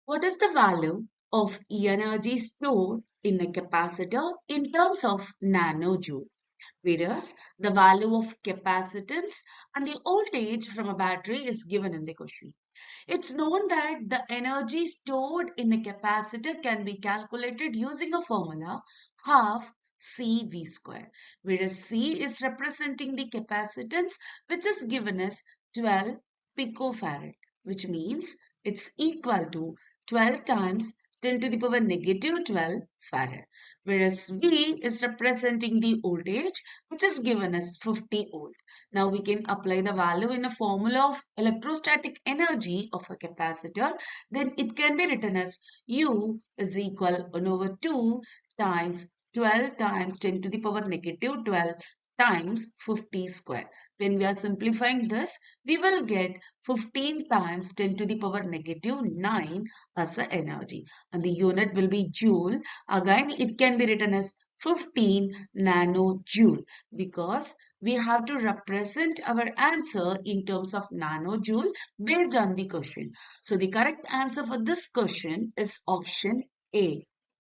What is the value of energy stored in a capacitor in terms of nanojoule? Whereas the value of capacitance and the voltage from a battery is given in the question. It's known that the energy stored in a capacitor can be calculated using a formula half CV square, whereas C is representing the capacitance which is given as 12 picofarad, which means it's equal to 12 times 10 to the power negative 12 farad, whereas V is representing the voltage which is given as 50 volt. Now we can apply the value in a formula of electrostatic energy of a capacitor. Then it can be written as U is equal 1 over 2 times 12 times 10 to the power negative 12 times 50 square. When we are simplifying this, we will get 15 times 10 to the power negative 9 as a energy. And the unit will be joule. Again, it can be written as 15 nanojoule because we have to represent our answer in terms of nanojoule based on the question. So the correct answer for this question is option A.